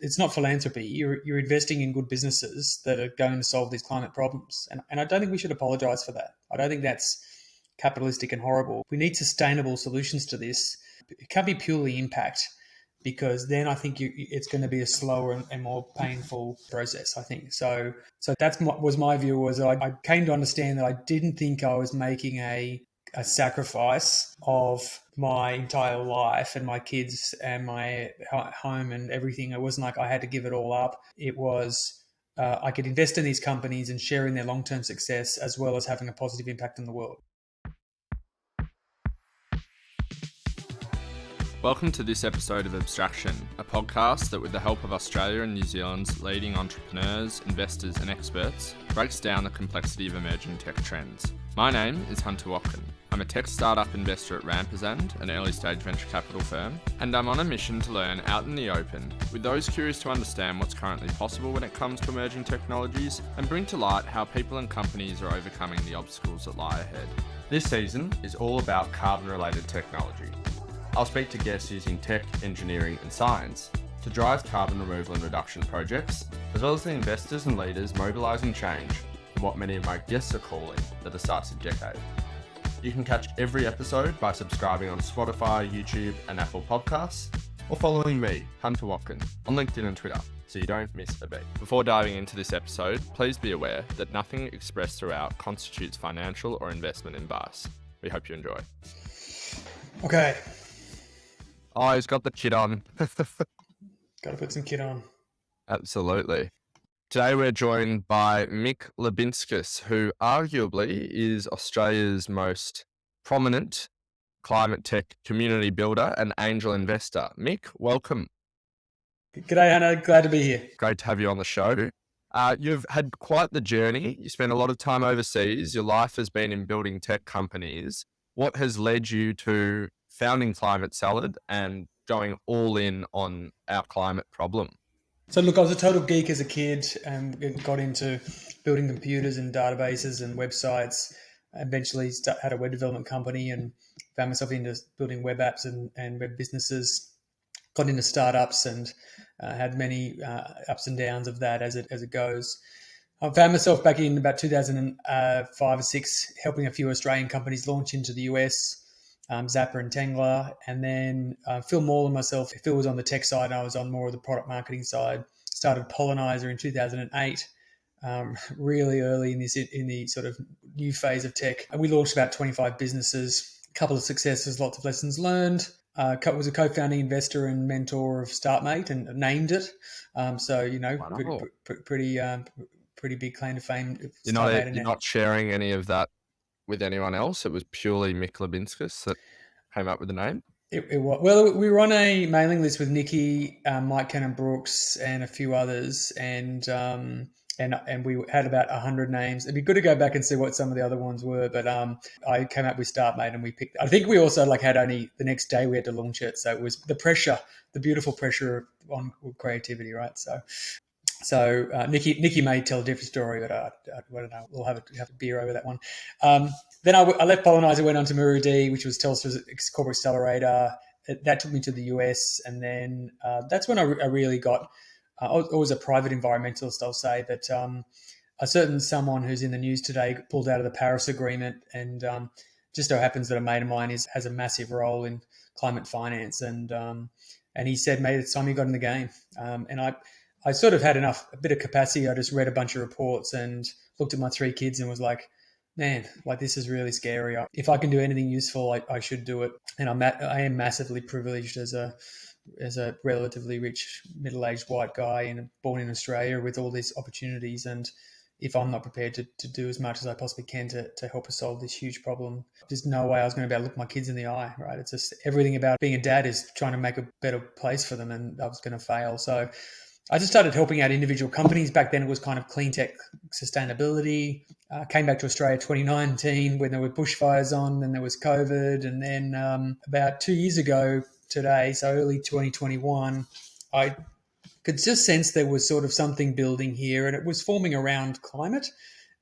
It's not philanthropy. You're investing in good businesses that are going to solve these climate problems. And I don't think we should apologize for that. I don't think that's capitalistic and horrible. We need sustainable solutions to this. It can't be purely impact, because then I think it's going to be a slower and more painful process, I think. So that's was my view. Was I came to understand that I didn't think I was making a sacrifice of my entire life and my kids and my home and everything. It wasn't like I had to give it all up. It was I could invest in these companies and share in their long-term success, as well as having a positive impact on the world. Welcome to this episode of Abstraction, a podcast that, with the help of Australia and New Zealand's leading entrepreneurs, investors and experts, breaks down the complexity of emerging tech trends. My name is Hunter Watkin. I'm a tech startup investor at Rampazand, an early stage venture capital firm, and I'm on a mission to learn out in the open with those curious to understand what's currently possible when it comes to emerging technologies and bring to light how people and companies are overcoming the obstacles that lie ahead. This season is all about carbon-related technology. I'll speak to guests using tech, engineering and science to drive carbon removal and reduction projects, as well as the investors and leaders mobilising change in what many of my guests are calling the decisive decade. You can catch every episode by subscribing on Spotify, YouTube and Apple Podcasts, or following me, Hunter Watkin, on LinkedIn and Twitter, so you don't miss a beat. Before diving into this episode, please be aware that nothing expressed throughout constitutes financial or investment advice. We hope you enjoy. Okay. Oh, he's got the kit on. Got to put some kit on. Absolutely. Today we're joined by Mick Liubinskas, who arguably is Australia's most prominent climate tech community builder and angel investor. Mick, welcome. G'day, Hannah. Glad to be here. Great to have you on the show. You've had quite the journey. You spent a lot of time overseas. Your life has been in building tech companies. What has led you to founding Climate Salad and going all in on our climate problem? So look, I was a total geek as a kid and got into building computers and databases and websites. Eventually had a web development company and found myself into building web apps and web businesses. Got into startups and had many ups and downs of that as it goes. I found myself back in about 2005 or 6 helping a few Australian companies launch into the US. Zapper and Tengler, and then Phil Maul and myself. Phil was on the tech side, and I was on more of the product marketing side. Started Pollenizer in 2008, really early in the sort of new phase of tech. And we launched about 25 businesses, a couple of successes, lots of lessons learned. Was a co-founding investor and mentor of Startmate and named it. So, you know, wow. pretty big claim to fame. You're not sharing any of that with anyone else? It was purely Mick Liubinskas that came up with the name? It was. Well, we were on a mailing list with Nikki, Mike Cannon-Brooks and a few others, and we had about 100 names. It'd be good to go back and see what some of the other ones were, but I came up with Startmate and we picked. I think we also had only the next day we had to launch it, so it was the pressure, the beautiful pressure on creativity, right? So Nikki may tell a different story, but I don't know. We'll have a beer over that one. Then I left Pollenizer, went on to Muru-D, which was Telstra's corporate accelerator. That took me to the US, and then that's when I really got. I was a private environmentalist, I'll say, but a certain someone who's in the news today pulled out of the Paris Agreement, and just so happens that a mate of mine has a massive role in climate finance, and he said, "Mate, it's time you got in the game," and I sort of had a bit of capacity. I just read a bunch of reports and looked at my 3 kids and was like, man, this is really scary. If I can do anything useful, I should do it. And I am massively privileged as a relatively rich, middle-aged white guy born in Australia with all these opportunities. And if I'm not prepared to do as much as I possibly can to help us solve this huge problem, there's no way I was going to be able to look my kids in the eye, right? It's just everything about being a dad is trying to make a better place for them, and I was going to fail. So I just started helping out individual companies. Back then it was kind of clean tech sustainability. Came back to Australia 2019 when there were bushfires on, then there was COVID. And then about 2 years ago today, so early 2021, I could just sense there was sort of something building here, and it was forming around climate.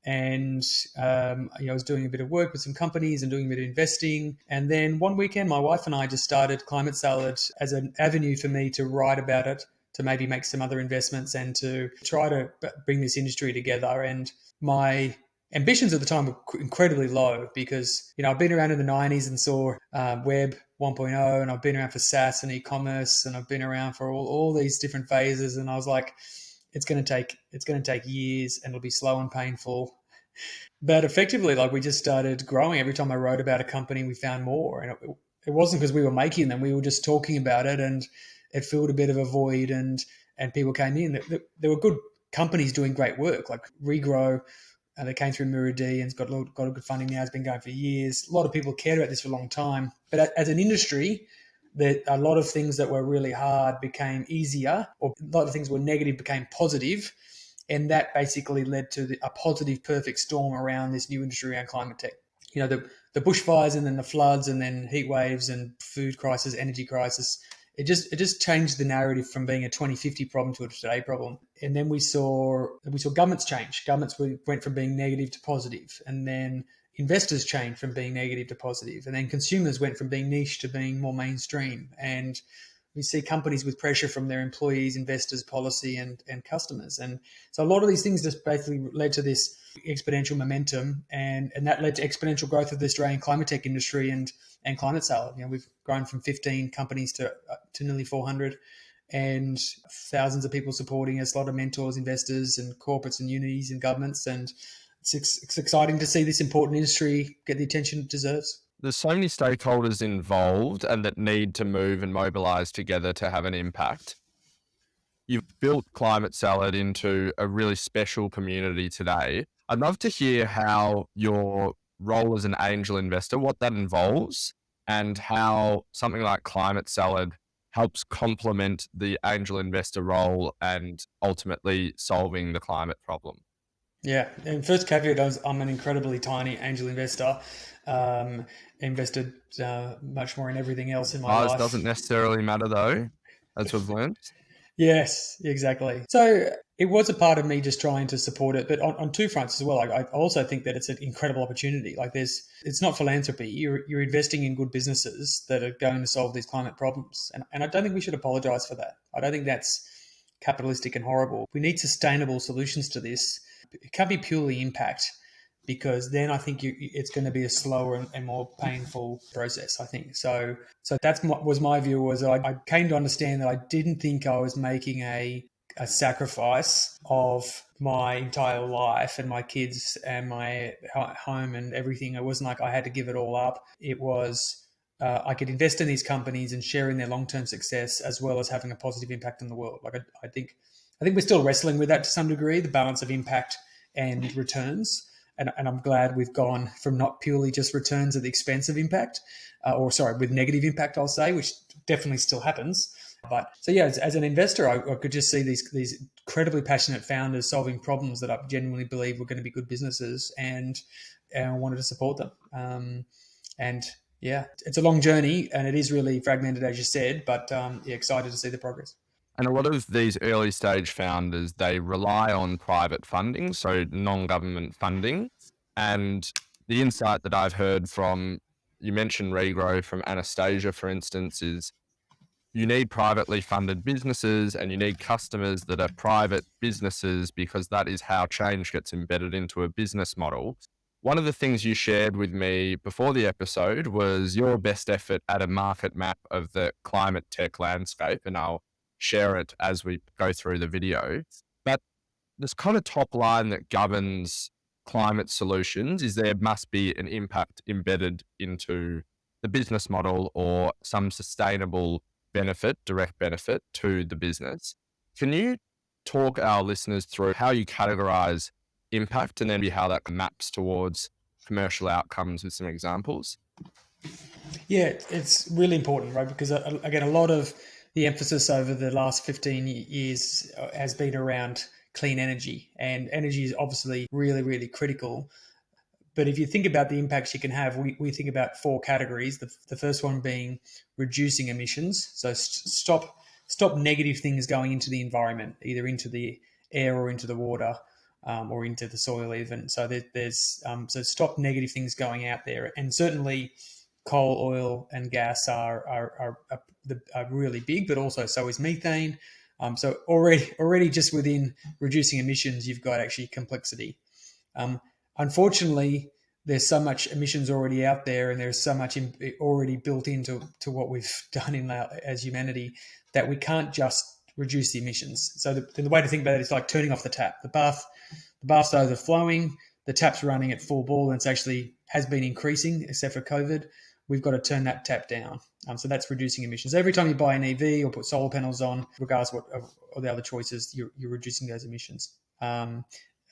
And I was doing a bit of work with some companies and doing a bit of investing. And then one weekend, my wife and I just started Climate Salad as an avenue for me to write about it, maybe make some other investments and to try to bring this industry together. And my ambitions at the time were incredibly low because, I've been around in the 90s and saw Web 1.0, and I've been around for SaaS and e-commerce, and I've been around for all these different phases. And I was like, it's going to take years, and it'll be slow and painful. But effectively, like, we just started growing. Every time I wrote about a company, we found more. And it wasn't because we were making them. We were just talking about it, and it filled a bit of a void, and people came in. There were good companies doing great work, like Regrow. They came through Mirror-D and it's got a good funding now. It's been going for years. A lot of people cared about this for a long time. But as an industry, a lot of things that were really hard became easier, or a lot of things were negative became positive. And that basically led to a positive perfect storm around this new industry around climate tech. The bushfires, and then the floods, and then heat waves and food crisis, energy crisis. It just changed the narrative from being a 2050 problem to a today problem. And then we saw governments change. Governments went from being negative to positive, and then investors changed from being negative to positive, and then consumers went from being niche to being more mainstream. And we see companies with pressure from their employees, investors, policy, and customers. And so a lot of these things just basically led to this exponential momentum, and that led to exponential growth of the Australian climate tech industry and Climate Salad. We've grown from 15 companies to nearly 400, and thousands of people supporting us, a lot of mentors, investors, and corporates and unis and governments. And it's exciting to see this important industry get the attention it deserves. There's so many stakeholders involved and that need to move and mobilize together to have an impact. You've built Climate Salad into a really special community today. I'd love to hear how your role as an angel investor, what that involves, and how something like Climate Salad helps complement the angel investor role and ultimately solving the climate problem. Yeah, and first caveat is I'm an incredibly tiny angel investor. Invested much more in everything else in my life. Size doesn't necessarily matter though, as we've learned. Yes, exactly. So it was a part of me just trying to support it, but on two fronts as well. I also think that it's an incredible opportunity. Like, it's not philanthropy. You're investing in good businesses that are going to solve these climate problems. And I don't think we should apologize for that. I don't think that's capitalistic and horrible. We need sustainable solutions to this. It can't be purely impact, because then I think it's going to be a slower and more painful process, I think. So that's was my view. Was I came to understand that I didn't think I was making a sacrifice of my entire life and my kids and my home and everything. It wasn't like I had to give it all up. It was I could invest in these companies and share in their long-term success, as well as having a positive impact on the world. Like, I think we're still wrestling with that to some degree, the balance of impact and returns. And I'm glad we've gone from not purely just returns at the expense of impact, with negative impact, I'll say, which definitely still happens. But so yeah, as an investor, I could just see these incredibly passionate founders solving problems that I genuinely believe were going to be good businesses, and I wanted to support them. And yeah, it's a long journey, and it is really fragmented, as you said, but excited to see the progress. And a lot of these early stage founders, they rely on private funding, so non-government funding. And the insight that I've heard from, you mentioned Regrow, from Anastasia, for instance, is you need privately funded businesses and you need customers that are private businesses, because that is how change gets embedded into a business model. One of the things you shared with me before the episode was your best effort at a market map of the climate tech landscape, and I'll share it as we go through the video. But this kind of top line that governs climate solutions is there must be an impact embedded into the business model, or some sustainable benefit, direct benefit to the business. Can you talk our listeners through how you categorize impact, and then how that maps towards commercial outcomes with some examples? Yeah, it's really important, right? Because again, a lot of the emphasis over the last 15 years has been around clean energy, and energy is obviously really, really critical. But if you think about the impacts you can have, we think about four categories. The first one being reducing emissions. So stop negative things going into the environment, either into the air or into the water, or into the soil even. So so stop negative things going out there. And certainly coal, oil, and gas are really big, but also so is methane. So already just within reducing emissions, you've got actually complexity. Unfortunately, there's so much emissions already out there, and there's so much already built into what we've done as humanity that we can't just reduce the emissions. So the way to think about it is like turning off the tap. The bath's overflowing, the tap's running at full ball, and it's actually has been increasing, except for COVID. We've got to turn that tap down. So that's reducing emissions. Every time you buy an EV or put solar panels on, regardless of the other choices, you're reducing those emissions.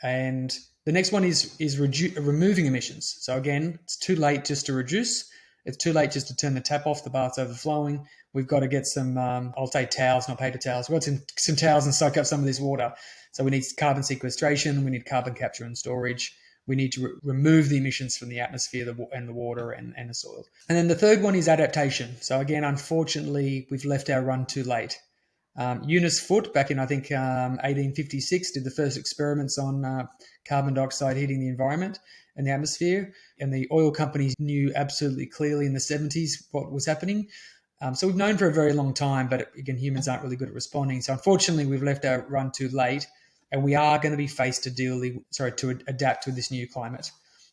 And the next one is removing emissions. So again, it's too late just to reduce. It's too late just to turn the tap off. The bath's overflowing. We've got to get some, I'll say towels, not paper towels. We've got some towels and soak up some of this water. So we need carbon sequestration. We need carbon capture and storage. We need to remove the emissions from the atmosphere and the water and the soil. And then the third one is adaptation. So again, unfortunately, we've left our run too late. Eunice Foote, back in, I think, 1856, did the first experiments on carbon dioxide hitting the environment and the atmosphere. And the oil companies knew absolutely clearly in the 70s what was happening. So we've known for a very long time, but again, humans aren't really good at responding. So unfortunately, we've left our run too late, and we are going to be faced to adapt to this new climate.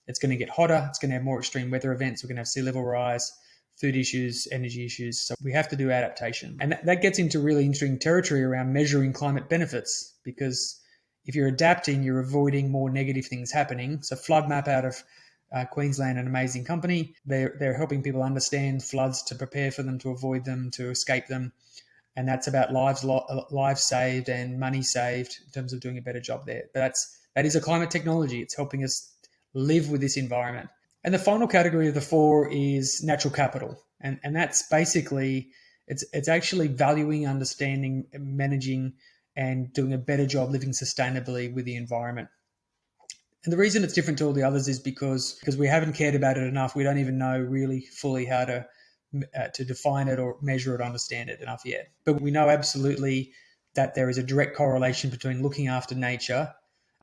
It's going to get hotter. It's going to have more extreme weather events. We're going to have sea level rise, food issues, energy issues. So we have to do adaptation. And that gets into really interesting territory around measuring climate benefits, because if you're adapting, you're avoiding more negative things happening. So Flood Map out of Queensland, an amazing company. They're helping people understand floods, to prepare for them, to avoid them, to escape them. And that's about lives saved and money saved in terms of doing a better job there. But that is a climate technology. It's helping us live with this environment. And the final category of the four is natural capital. And that's basically, it's actually valuing, understanding, managing, and doing a better job living sustainably with the environment. And the reason it's different to all the others is because we haven't cared about it enough. We don't even know really fully how to define it or measure it, understand it enough yet. But we know absolutely that there is a direct correlation between looking after nature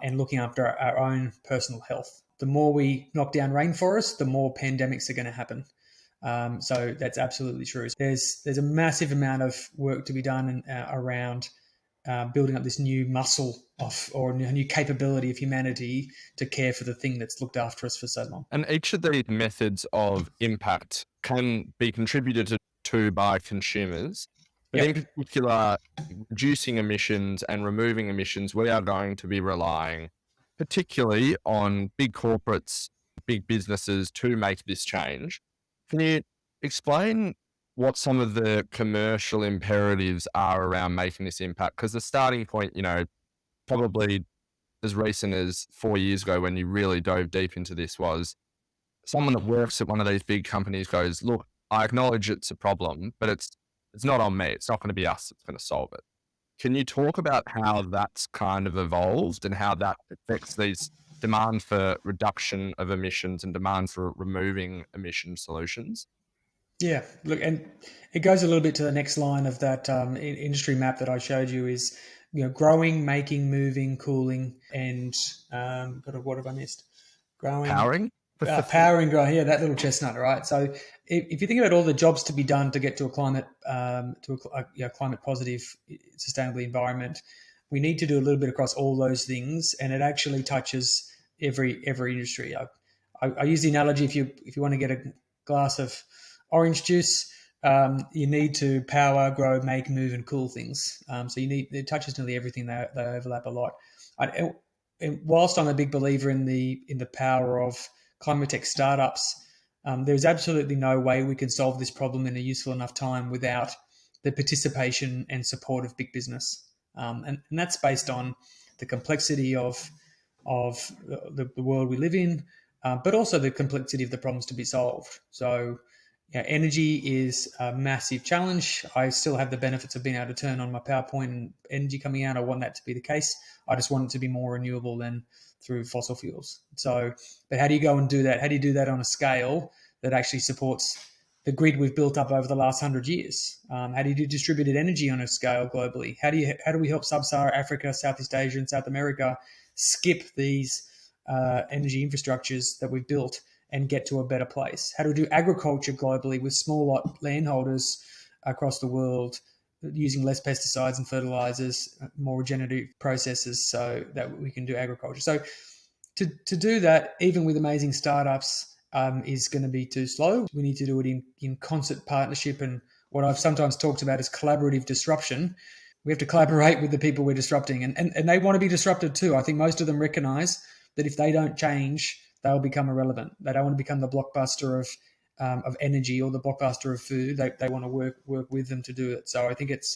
and looking after our own personal health. The more we knock down rainforests, the more pandemics are going to happen. So that's absolutely true. There's a massive amount of work to be done around building up this new muscle or a new capability of humanity to care for the thing that's looked after us for so long. And each of these methods of impact can be contributed to by consumers. But in particular, reducing emissions and removing emissions, we are going to be relying particularly on big corporates, big businesses to make this change. Can you explain what some of the commercial imperatives are around making this impact? Because the starting point, probably as recent as 4 years ago when you really dove deep into this, was someone that works at one of these big companies goes, look, I acknowledge it's a problem, but it's not on me. It's not going to be us that's going to solve it. Can you talk about how that's kind of evolved and how that affects these demand for reduction of emissions and demand for removing emission solutions? Yeah, look, and it goes a little bit to the next line of that industry map that I showed you is, growing, making, moving, cooling, and what have I missed? Growing, powering, powering, growing. Yeah, that little chestnut, right? So if you think about all the jobs to be done to get to a climate climate positive, sustainable environment, we need to do a little bit across all those things, and it actually touches every industry. I use the analogy, if you want to get a glass of orange juice, you need to power, grow, make, move, and cool things. So it touches nearly everything. They overlap a lot. And whilst I'm a big believer in the power of climate tech startups, there's absolutely no way we can solve this problem in a useful enough time without the participation and support of big business. And that's based on the complexity of the world we live in, but also the complexity of the problems to be solved. So energy is a massive challenge. I still have the benefits of being able to turn on my PowerPoint and energy coming out. I want that to be the case. I just want it to be more renewable than through fossil fuels. So, but how do you go and do that? How do you do that on a scale that actually supports the grid we've built up over the last 100 years? How do you do distributed energy on a scale globally? How do we help Sub-Saharan Africa, Southeast Asia, and South America skip these energy infrastructures that we've built and get to a better place? How do we do agriculture globally with small landholders across the world using less pesticides and fertilizers, more regenerative processes, so that we can do agriculture. So to do that, even with amazing startups, is going to be too slow. We need to do it in concert partnership, and what I've sometimes talked about is collaborative disruption. We have to collaborate with the people we're disrupting, and they want to be disrupted too. I think most of them recognize that if they don't change, they'll become irrelevant. They don't want to become the blockbuster of energy or the blockbuster of food. They want to work with them to do it. So I think it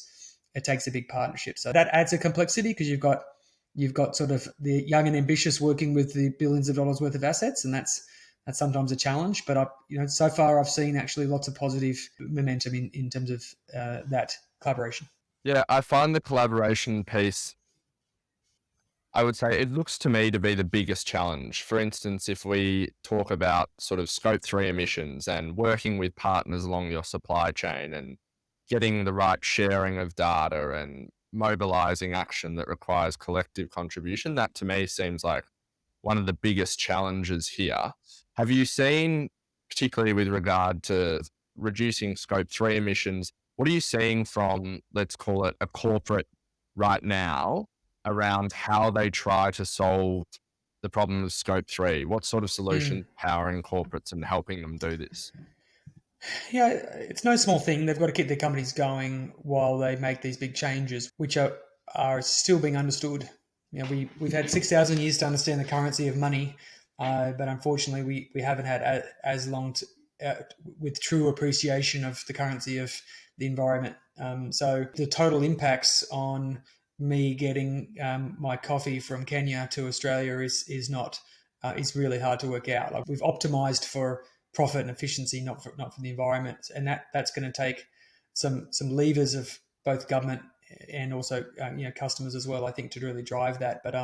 takes a big partnership. So that adds a complexity, because you've got sort of the young and ambitious working with the billions of dollars worth of assets, and that's sometimes a challenge. But so far I've seen actually lots of positive momentum in terms of that collaboration. Yeah, I find the collaboration piece, I would say it looks to me to be the biggest challenge. For instance, if we talk about sort of scope 3 emissions and working with partners along your supply chain and getting the right sharing of data and mobilizing action that requires collective contribution, that to me seems like one of the biggest challenges here. Have you seen, particularly with regard to reducing scope 3 emissions, what are you seeing from, let's call it a corporate right now, around how they try to solve the problem of scope 3? What sort of solution powering corporates and helping them do this? Yeah, it's no small thing. They've got to keep their companies going while they make these big changes, which are still being understood. We've had 6,000 years to understand the currency of money, but unfortunately we haven't had as long with true appreciation of the currency of the environment. So the total impacts on me getting my coffee from Kenya to Australia is really hard to work out. Like, we've optimized for profit and efficiency, not for the environment, and that's going to take some levers of both government and also customers as well, I think, to really drive that. But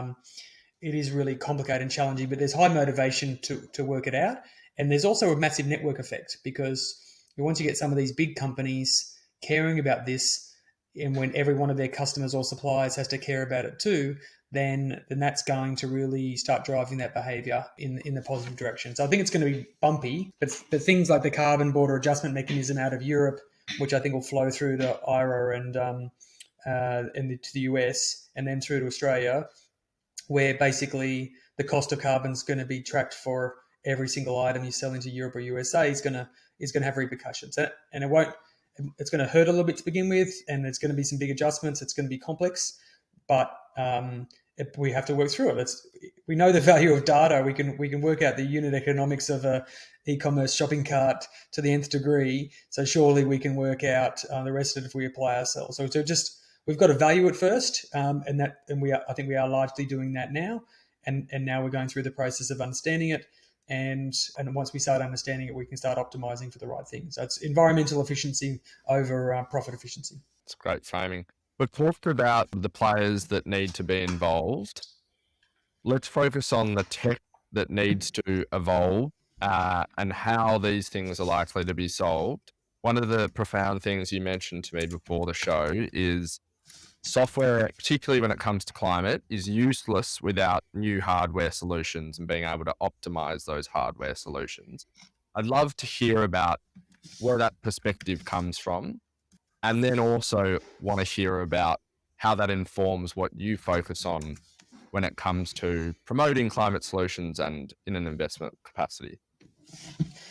it is really complicated and challenging. But there's high motivation to work it out, and there's also a massive network effect, because once you get some of these big companies caring about this, and when every one of their customers or suppliers has to care about it too, then that's going to really start driving that behaviour in the positive direction. So I think it's going to be bumpy, but things like the carbon border adjustment mechanism out of Europe, which I think will flow through to IRA and to the US, and then through to Australia, where basically the cost of carbon is going to be tracked for every single item you sell into Europe or USA, is going to have repercussions, and it won't. It's going to hurt a little bit to begin with, and there's going to be some big adjustments. It's going to be complex, but we have to work through it. We know the value of data. We can work out the unit economics of a e-commerce shopping cart to the nth degree. So surely we can work out the rest of it if we apply ourselves. So just we've got to value it first, I think we are largely doing that now, and now we're going through the process of understanding it. And once we start understanding it, we can start optimizing for the right thing. So it's environmental efficiency over profit efficiency. It's great framing. We've talked about the players that need to be involved. Let's focus on the tech that needs to evolve and how these things are likely to be solved. One of the profound things you mentioned to me before the show is software, particularly when it comes to climate, is useless without new hardware solutions and being able to optimize those hardware solutions. I'd love to hear about where that perspective comes from, and then also want to hear about how that informs what you focus on when it comes to promoting climate solutions and in an investment capacity.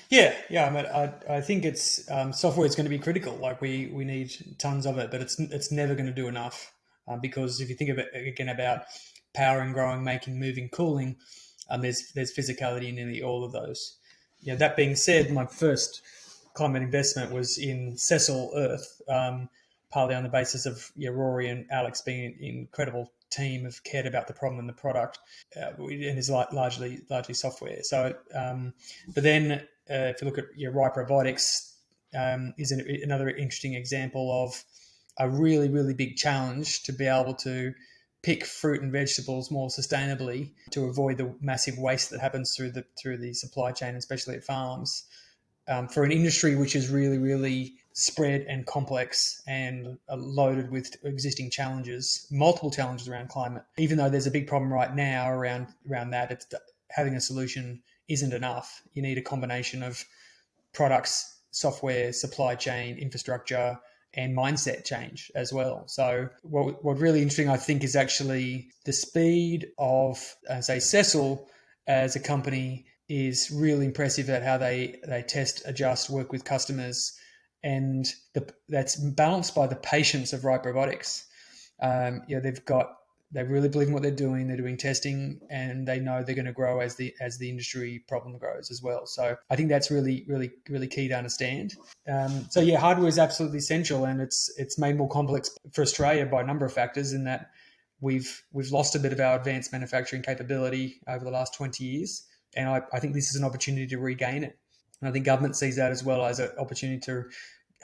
Yeah. I mean, I think it's software is going to be critical. Like we need tons of it, but it's never going to do enough, because if you think of it again about powering, growing, making, moving, cooling, there's physicality in nearly all of those. That being said, my first climate investment was in Cecil Earth, partly on the basis of Rory and Alex being an incredible team, have cared about the problem and the product, and is largely software. So, but then if you look at Ripe Robotics, is another interesting example of a really, really big challenge to be able to pick fruit and vegetables more sustainably to avoid the massive waste that happens through the supply chain, especially at farms, for an industry which is really, really spread and complex and loaded with existing challenges, multiple challenges around climate. Even though there's a big problem right now around that, it's having a solution isn't enough. You need a combination of products, software, supply chain, infrastructure, and mindset change as well. So what really interesting, I think, is actually the speed of, say, Cecil as a company is really impressive at how they test, adjust, work with customers, and that's balanced by the patience of Ripe Robotics. They really believe in what they're doing. They're doing testing, and they know they're going to grow as the industry problem grows as well. So I think that's really, really, really key to understand. So yeah, hardware is absolutely essential, and it's made more complex for Australia by a number of factors. In that we've lost a bit of our advanced manufacturing capability over the last 20 years, and I think this is an opportunity to regain it. And I think government sees that as well as an opportunity to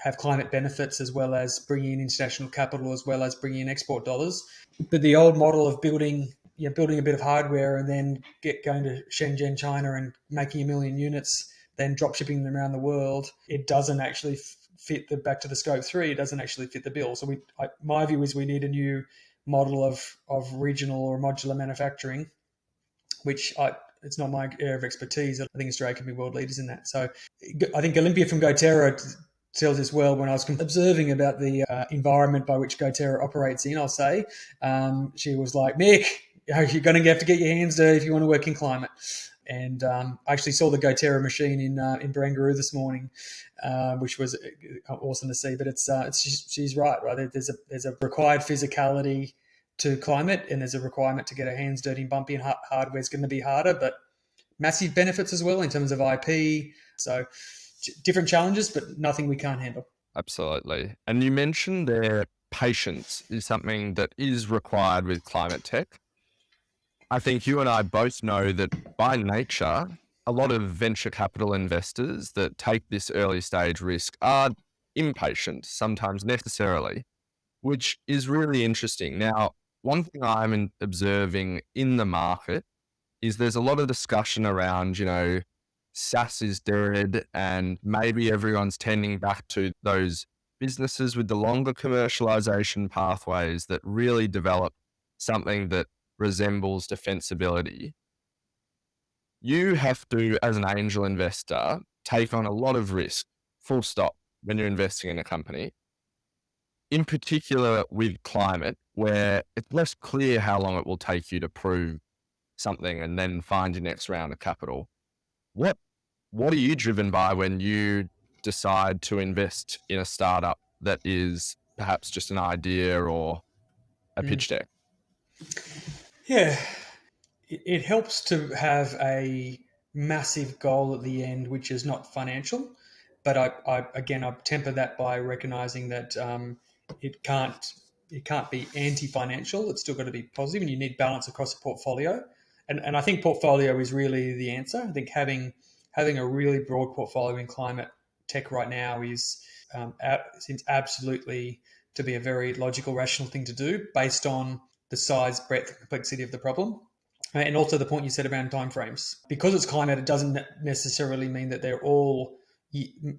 have climate benefits, as well as bringing in international capital, as well as bringing in export dollars. But the old model of building a bit of hardware and then going to Shenzhen, China, and making 1 million units, then drop shipping them around the world, it doesn't actually fit back to the scope 3. It doesn't actually fit the bill. So my view is we need a new model of regional or modular manufacturing, which it's not my area of expertise. I think Australia can be world leaders in that. So I think Olympia from GoTerra tells us well. When I was observing about the environment by which GoTerra operates in, I'll say, she was like, Mick, you're going to have to get your hands dirty if you want to work in climate. And I actually saw the GoTerra machine in Barangaroo this morning, which was awesome to see. But she's right? There's a required physicality to climate, and there's a requirement to get our hands dirty and bumpy, and hardware is going to be harder, but massive benefits as well in terms of IP. So different challenges, but nothing we can't handle. Absolutely. And you mentioned there patience is something that is required with climate tech. I think you and I both know that by nature, a lot of venture capital investors that take this early stage risk are impatient, sometimes necessarily, which is really interesting. Now, one thing I'm observing in the market is there's a lot of discussion around, SaaS is dead, and maybe everyone's tending back to those businesses with the longer commercialization pathways that really develop something that resembles defensibility. You have to, as an angel investor, take on a lot of risk, full stop, when you're investing in a company. In particular with climate, where it's less clear how long it will take you to prove something and then find your next round of capital. What are you driven by when you decide to invest in a startup that is perhaps just an idea or a pitch deck? Yeah, it helps to have a massive goal at the end, which is not financial. But I temper that by recognizing that it can't be anti-financial. It's still got to be positive, and you need balance across a portfolio. And I think portfolio is really the answer. I think having a really broad portfolio in climate tech right now seems absolutely to be a very logical, rational thing to do based on the size, breadth, and complexity of the problem. And also the point you said around timeframes. Because it's climate, it doesn't necessarily mean that they're all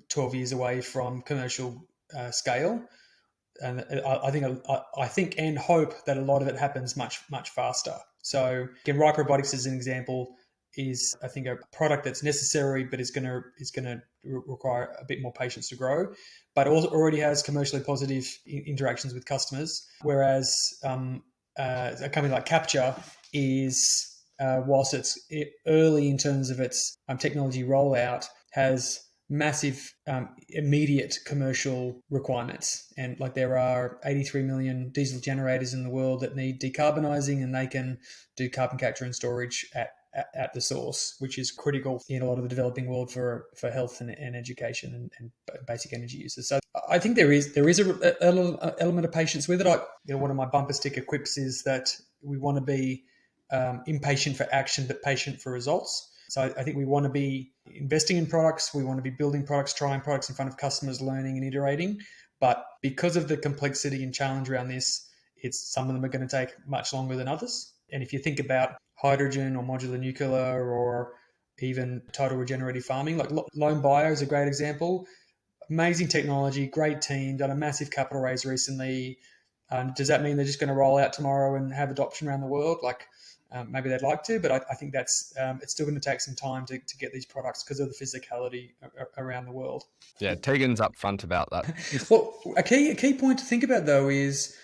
12 years away from commercial scale. And I think and hope that a lot of it happens much, much faster. So again, Ripe Robotics as an example is, I think, a product that's necessary, but is going to require a bit more patience to grow, but also already has commercially positive interactions with customers. Whereas a company like Capture is, whilst it's early in terms of its technology rollout, has massive immediate commercial requirements. And like there are 83 million diesel generators in the world that need decarbonising, and they can do carbon capture and storage at the source, which is critical in a lot of the developing world for health and education and basic energy uses. So I think there is an element of patience with it. One of my bumper sticker quips is that we want to be impatient for action, but patient for results. So I think we want to be investing in products. We want to be building products, trying products in front of customers, learning and iterating. But because of the complexity and challenge around this, some of them are going to take much longer than others. And if you think about hydrogen or modular nuclear or even total regenerative farming, like Lone Bio is a great example. Amazing technology, great team, done a massive capital raise recently, Does that mean they're just going to roll out tomorrow and have adoption around the world? Like maybe they'd like to, but I think that's it's still going to take some time to get these products because of the physicality around the world. Yeah, Tegan's upfront about that. Well, a key point to think about though is,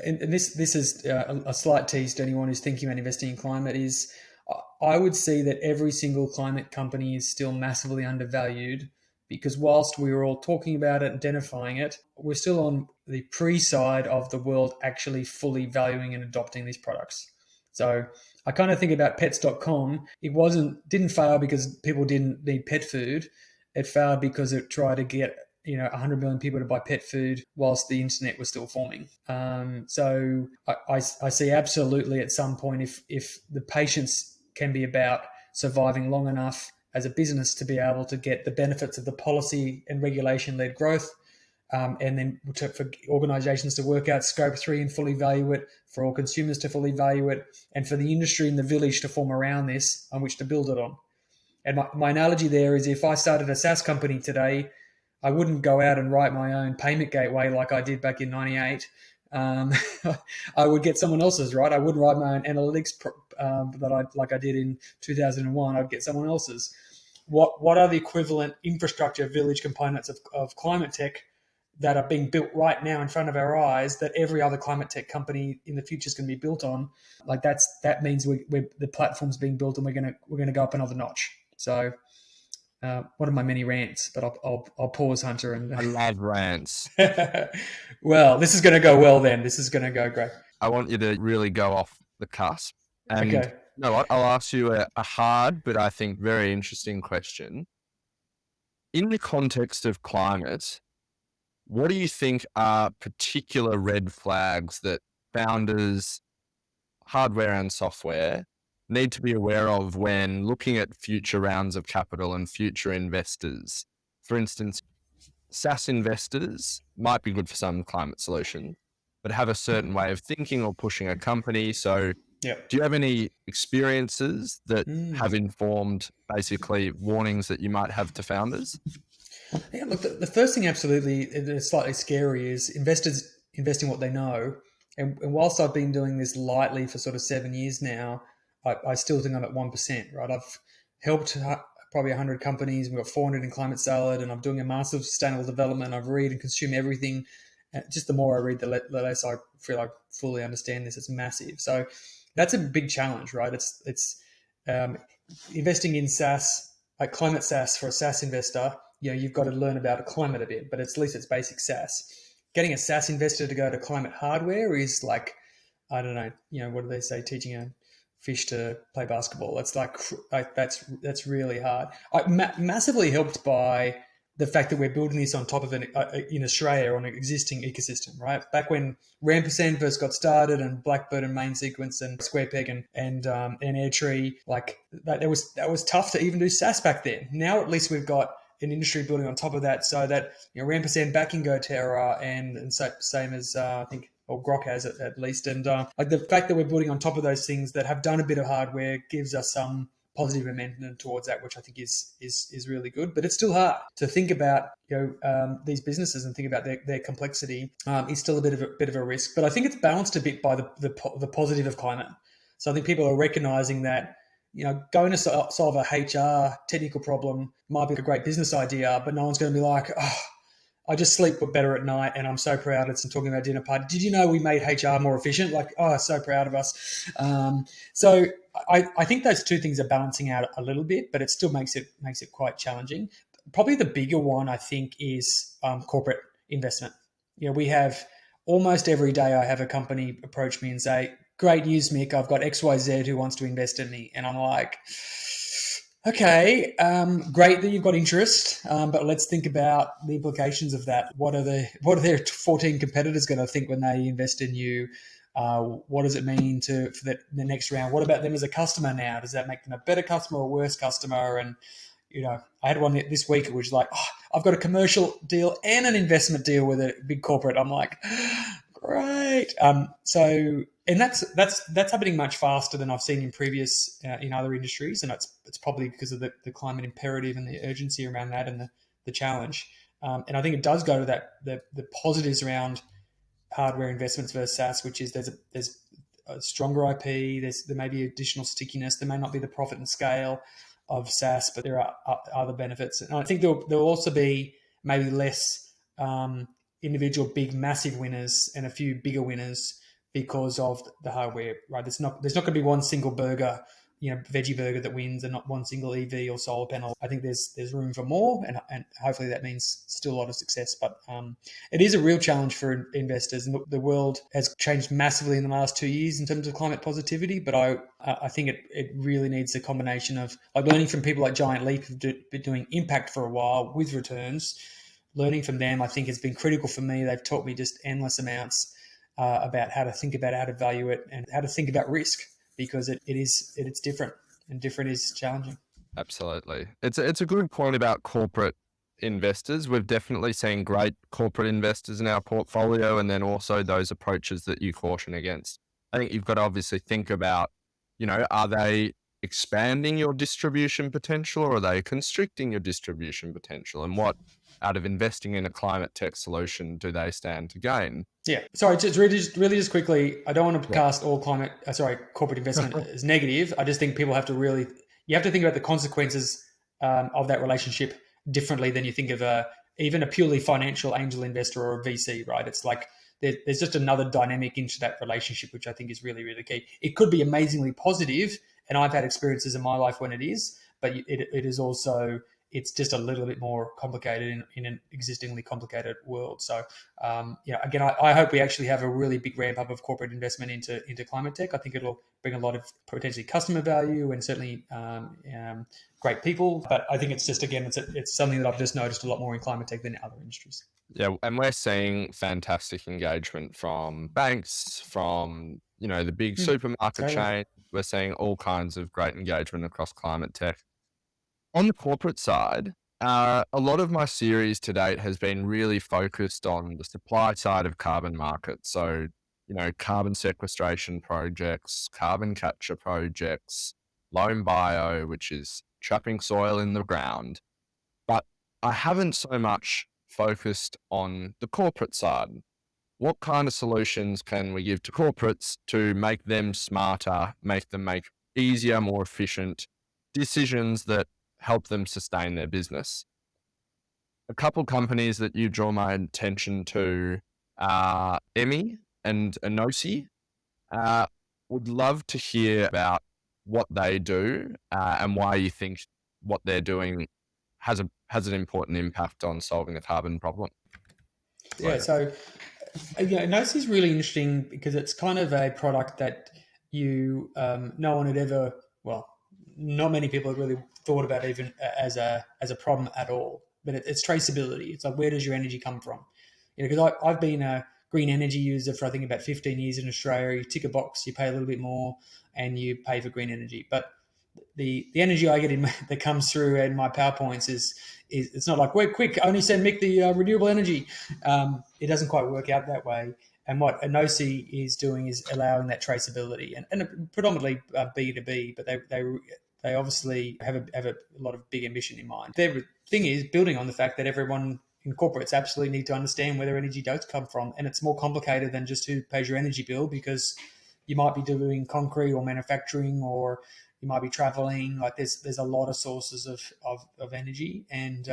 and this is a slight tease to anyone who's thinking about investing in climate, is I would see that every single climate company is still massively undervalued because whilst we were all talking about it, identifying it, we're still on the pre-side of the world actually fully valuing and adopting these products. So I kind of think about pets.com. It didn't fail because people didn't need pet food. It failed because it tried to get 100 million people to buy pet food whilst the internet was still forming. So I see absolutely at some point if the patience can be about surviving long enough as a business to be able to get the benefits of the policy and regulation-led growth, and then for organisations to work out Scope 3 and fully value it, for all consumers to fully value it, and for the industry and the village to form around this on which to build it on. And my analogy there is if I started a SaaS company today, I wouldn't go out and write my own payment gateway like I did back in '98. I would get someone else's, right? I wouldn't write my own analytics like I did in 2001. I'd get someone else's. What are the equivalent infrastructure village components of climate tech that are being built right now in front of our eyes that every other climate tech company in the future is going to be built on? Like that means the platform's being built and we're going to go up another notch. So one of my many rants, but I'll pause, Hunter. And I love rants. Well, this is going to go well then. This is going to go great. I want you to really go off the cusp. And Okay. no, I'll ask you a hard, but I think very interesting question. In the context of climate, what do you think are particular red flags that founders, hardware and software, need to be aware of when looking at future rounds of capital and future investors? For instance, SaaS investors might be good for some climate solution, but have a certain way of thinking or pushing a company. So Yep. do you have any experiences that have informed basically warnings that you might have to founders? Yeah, look, the first thing absolutely is slightly scary is investors investing what they know. And whilst I've been doing this lightly for sort of 7 years now, I still think I'm at 1%, right? I've helped probably 100 companies. We've got 400 in Climate Salad, and I'm doing a master of sustainable development. I've read and consume everything. Just the more I read, the less I feel I fully understand this. It's massive. So that's a big challenge, right? It's investing in SaaS, like climate SaaS for a SaaS investor. You've got to learn about climate a bit, but at least it's basic SaaS. Getting a SaaS investor to go to climate hardware is like, I don't know, what do they say? Teaching a fish to play basketball. It's like that's really hard. I'm massively helped by the fact that we're building this on top of in Australia on an existing ecosystem, right? Back when Rampersand first got started, and Blackbird and Main Sequence and SquarePeg and Airtree, like that was tough to even do SaaS back then. Now at least we've got an industry building on top of that, so that Rampersand backing GoTerra and same as I think. Or Grok has it at least. And like the fact that we're building on top of those things that have done a bit of hardware gives us some positive momentum towards that, which I think is really good. But it's still hard to think about these businesses and think about their complexity. Is still a bit of a risk. But I think it's balanced a bit by the positive of climate. So I think people are recognizing that going to solve a HR technical problem might be a great business idea, but no one's going to be like, oh, I just sleep better at night, and I'm so proud. It's talking about dinner party. Did you know we made HR more efficient? Like, oh, so proud of us. So I think those two things are balancing out a little bit, but it still makes it quite challenging. Probably the bigger one, I think, is corporate investment. We have almost every day I have a company approach me and say, "Great news, Mick. I've got XYZ who wants to invest in me," and I'm like, okay, great that you've got interest, but let's think about the implications of that. What are their 14 competitors going to think when they invest in you? What does it mean for the next round? What about them as a customer now? Does that make them a better customer or a worse customer? And I had one this week which was like, oh, I've got a commercial deal and an investment deal with a big corporate. I'm like, great. And that's happening much faster than I've seen in previous in other industries, and it's probably because of the climate imperative and the urgency around that and the challenge. And I think it does go to that the positives around hardware investments versus SaaS, which is there's a stronger IP, there may be additional stickiness, there may not be the profit and scale of SaaS, but there are other benefits. And I think there'll also be maybe less individual big massive winners and a few bigger winners because of the hardware, right? There's not going to be one single burger, veggie burger that wins, and not one single EV or solar panel. I think there's room for more, and hopefully that means still a lot of success. But it is a real challenge for investors, and the world has changed massively in the last 2 years in terms of climate positivity. But I think it really needs a combination of like learning from people like Giant Leap who've been doing impact for a while with returns. Learning from them, I think, has been critical for me. They've taught me just endless amounts about how to think about how to value it and how to think about risk, because it's different, and different is challenging. Absolutely. It's a good point about corporate investors. We've definitely seen great corporate investors in our portfolio, and then also those approaches that you caution against. I think you've got to obviously think about, are they expanding your distribution potential, or are they constricting your distribution potential? And what, out of investing in a climate tech solution, do they stand to gain? Yeah. Sorry, just really quickly, I don't want to cast all corporate investment as negative. I just think people have to you have to think about the consequences of that relationship differently than you think of even a purely financial angel investor or a VC, right? It's like there's just another dynamic into that relationship, which I think is really, really key. It could be amazingly positive, and I've had experiences in my life when it is, but it is also, it's just a little bit more complicated in an existingly complicated world. So, again, I hope we actually have a really big ramp up of corporate investment into climate tech. I think it'll bring a lot of potentially customer value and certainly great people. But I think it's just, again, it's something that I've just noticed a lot more in climate tech than in other industries. Yeah, and we're seeing fantastic engagement from banks, from the big supermarket chain. We're seeing all kinds of great engagement across climate tech. On the corporate side, a lot of my series to date has been really focused on the supply side of carbon markets. So, carbon sequestration projects, carbon capture projects, loam bio, which is trapping soil in the ground. But I haven't so much focused on the corporate side. What kind of solutions can we give to corporates to make them smarter, make them make easier, more efficient decisions that help them sustain their business? A couple companies that you draw my attention to are Emmy and Enosi. Would love to hear about what they do and why you think what they're doing has an important impact on solving the carbon problem. Yeah, so Enosi is really interesting because it's kind of a product that no one had ever, not many people had really thought about even as a problem at all. But it's traceability. It's like, where does your energy come from? Because I've been a green energy user for I think about 15 years in Australia. You tick a box, you pay a little bit more, and you pay for green energy. But the energy I get that comes through in my PowerPoints is it's not like, wait, quick, only send Mick the renewable energy. It doesn't quite work out that way. And what Enosi is doing is allowing that traceability, and predominantly B2B, but they obviously have a lot of big ambition in mind. Their thing is building on the fact that everyone in corporates absolutely need to understand where their energy does come from, and it's more complicated than just who pays your energy bill, because you might be doing concrete or manufacturing, or you might be traveling. Like there's a lot of sources of energy, and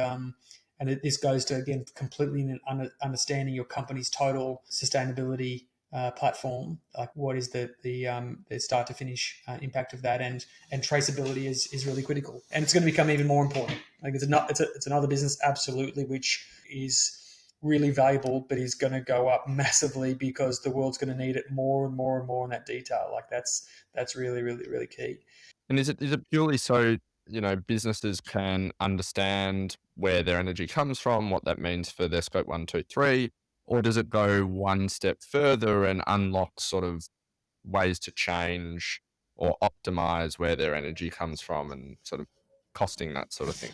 this goes to, again, completely in understanding your company's total sustainability platform. Like, what is the start to finish impact of that, and traceability is really critical, and it's going to become even more important. Like it's another business, absolutely, which is really valuable, but is going to go up massively because the world's going to need it more and more and more in that detail. Like that's really, really, really key. And is it purely so businesses can understand where their energy comes from, what that means for their scope 1, 2, 3, or does it go one step further and unlock sort of ways to change or optimize where their energy comes from and sort of costing, that sort of thing?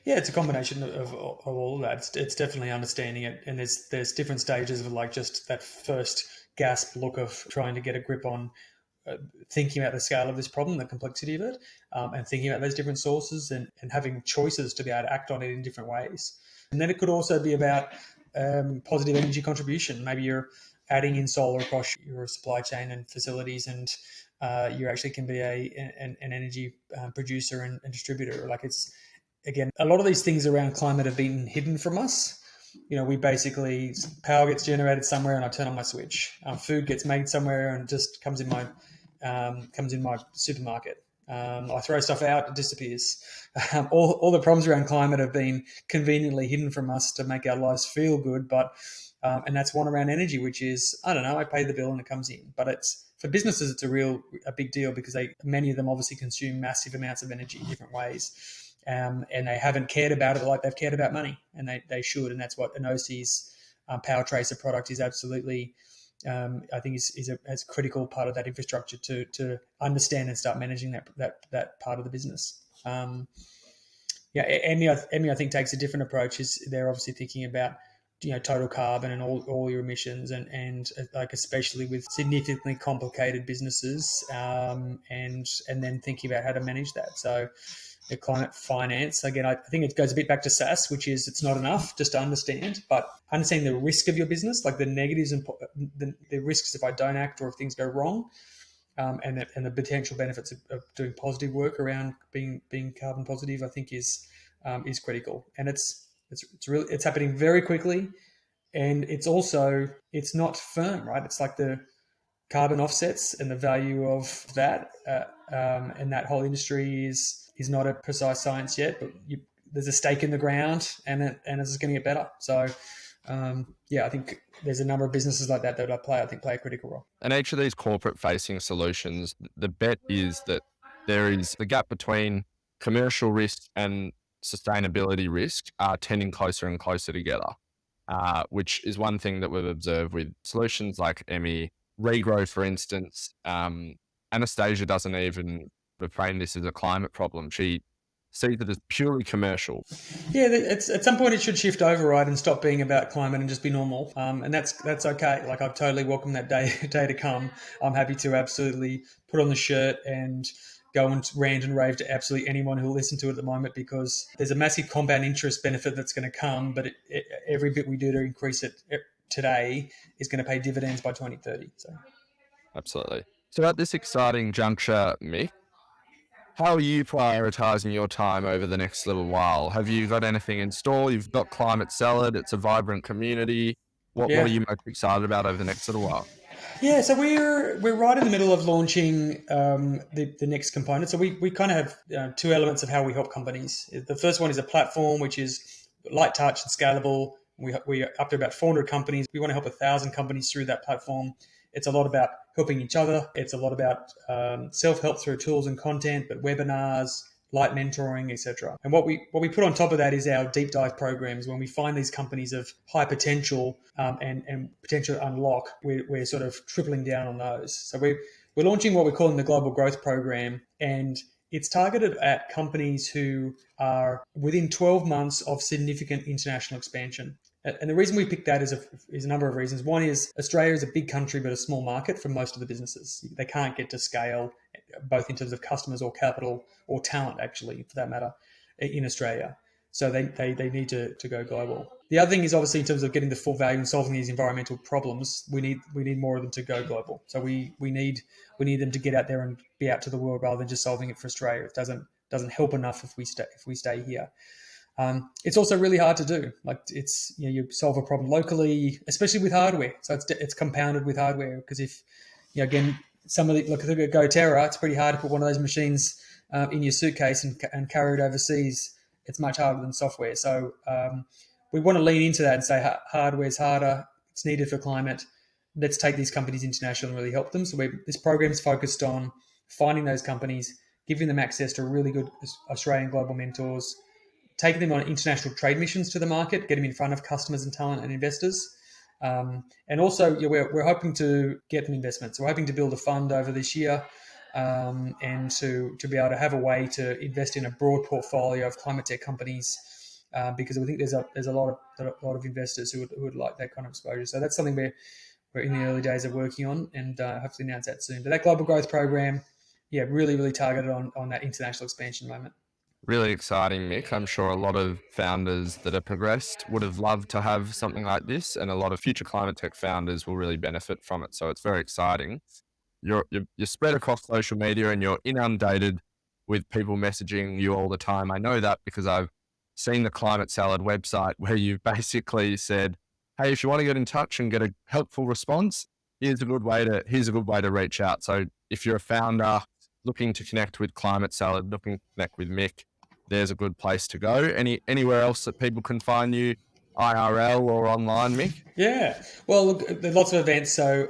Yeah, it's a combination of all of that. It's definitely understanding it, and there's different stages of like just that first gasp look of trying to get a grip on thinking about the scale of this problem, the complexity of it, and thinking about those different sources and having choices to be able to act on it in different ways. And then it could also be about positive energy contribution. Maybe you're adding in solar across your supply chain and facilities, and you actually can be an energy producer and distributor. Like it's, again, a lot of these things around climate have been hidden from us. We basically, power gets generated somewhere and I turn on my switch. Food gets made somewhere and it just comes in my supermarket. I throw stuff out, it disappears. All the problems around climate have been conveniently hidden from us to make our lives feel good, but and that's one around energy, which is, I don't know, I pay the bill and it comes in. But it's, for businesses, it's a big deal because many of them obviously consume massive amounts of energy in different ways. And they haven't cared about it like they've cared about money, and they should. And that's what an OC's Power Tracer product is absolutely, I think, is a critical part of that infrastructure to understand and start managing that part of the business. Emmy, I think, takes a different approach. They're obviously thinking about total carbon and all your emissions, and like especially with significantly complicated businesses, and then thinking about how to manage that. So the climate finance, again, I think it goes a bit back to SaaS, which is it's not enough just to understand, but understanding the risk of your business, like the negatives and the risks if I don't act or if things go wrong, and the potential benefits of doing positive work around being carbon positive, I think is critical. And it's happening very quickly, and it's not firm, right? It's like the carbon offsets and the value of that, and that whole industry is not a precise science yet, but there's a stake in the ground, and it's going to get better. So, I think there's a number of businesses like that I think play a critical role. And each of these corporate-facing solutions, the bet is that there is the gap between commercial risk and sustainability risk are tending closer and closer together, which is one thing that we've observed with solutions like Emmy, Regrow, for instance. Anastasia doesn't even reframe this as a climate problem. She sees it as purely commercial. Yeah, it's, at some point it should shift over, right, and stop being about climate and just be normal. And that's okay. Like, I've totally welcomed that day to come. I'm happy to absolutely put on the shirt and go and rant and rave to absolutely anyone who will listen to it at the moment, because there's a massive compound interest benefit that's going to come, but every bit we do to increase it today is going to pay dividends by 2030. So, absolutely. So at this exciting juncture, Mick, how are you prioritising your time over the next little while? Have you got anything in store? You've got Climate Salad. It's a vibrant community. What are you most excited about over the next little while? Yeah, so we're right in the middle of launching the next component. So we kind of have two elements of how we help companies. The first one is a platform, which is light touch and scalable. We're up to about 400 companies. We want to help 1,000 companies through that platform. It's a lot about helping each other. It's a lot about self-help through tools and content, but webinars, light mentoring, etc. And what we put on top of that is our deep dive programs. When we find these companies of high potential and potential unlock, we're sort of tripling down on those. So we're launching what we're calling the Global Growth Program, and it's targeted at companies who are within 12 months of significant international expansion. And the reason we picked that is a number of reasons. One is Australia is a big country, but a small market for most of the businesses. They can't get to scale, both in terms of customers or capital or talent, actually, for that matter, in Australia. So they need to go global. The other thing is, obviously, in terms of getting the full value and solving these environmental problems, we need more of them to go global. So we need them to get out there and be out to the world rather than just solving it for Australia. It doesn't help enough if we stay here. It's also really hard to do. Like, it's, you solve a problem locally, especially with hardware. So it's compounded with hardware, because if, again, look at GoTerra, it's pretty hard to put one of those machines in your suitcase and carry it overseas. It's much harder than software. So we want to lean into that and say hardware's harder. It's needed for climate. Let's take these companies international and really help them. So this program's focused on finding those companies, giving them access to really good Australian global mentors, taking them on international trade missions to the market, get them in front of customers and talent and investors. And also, we're hoping to get them investments. So we're hoping to build a fund over this year, and to be able to have a way to invest in a broad portfolio of climate tech companies, because we think there's a lot of investors who would like that kind of exposure. So that's something we're in the early days of working on, and hopefully announce that soon. But that global growth program, really, really targeted on that international expansion moment. Really exciting, Mick. I'm sure a lot of founders that are progressed would have loved to have something like this, and a lot of future climate tech founders will really benefit from it. So it's very exciting. You're spread across social media and you're inundated with people messaging you all the time. I know that because I've seen the Climate Salad website where you've basically said, hey, if you want to get in touch and get a helpful response, here's a good way to reach out. So if you're a founder looking to connect with Climate Salad, looking to connect with Mick, there's a good place to go. Anywhere else that people can find you, IRL or online, Mick? Yeah, well, look, there's lots of events. So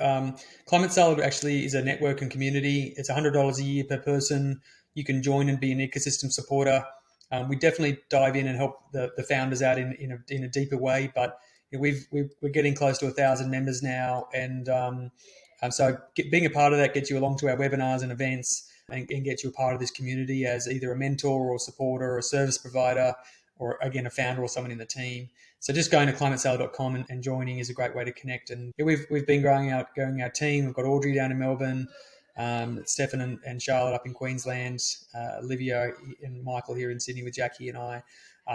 Climate Salad actually is a network and community. It's $100 a year per person. You can join and be an ecosystem supporter. We definitely dive in and help the founders out in a deeper way. But we're getting close to 1,000 members now, and so being a part of that gets you along to our webinars and events, and gets you a part of this community as either a mentor or supporter or a service provider, or again a founder or someone in the team. So just going to climatesalad.com and joining is a great way to connect. And we've been growing our team. We've got Audrey down in Melbourne, Stefan and Charlotte up in Queensland, Olivia and Michael here in Sydney with Jackie and I.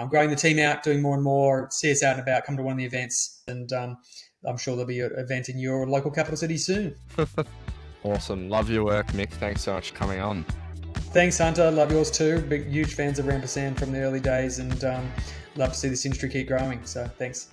Growing the team out, doing more and more. See us out and about. Come to one of the events, and I'm sure there'll be an event in your local capital city soon. Awesome. Love your work, Mick. Thanks so much for coming on. Thanks, Hunter. Love yours too. Big, huge fans of Rampersand from the early days, and love to see this industry keep growing. So thanks.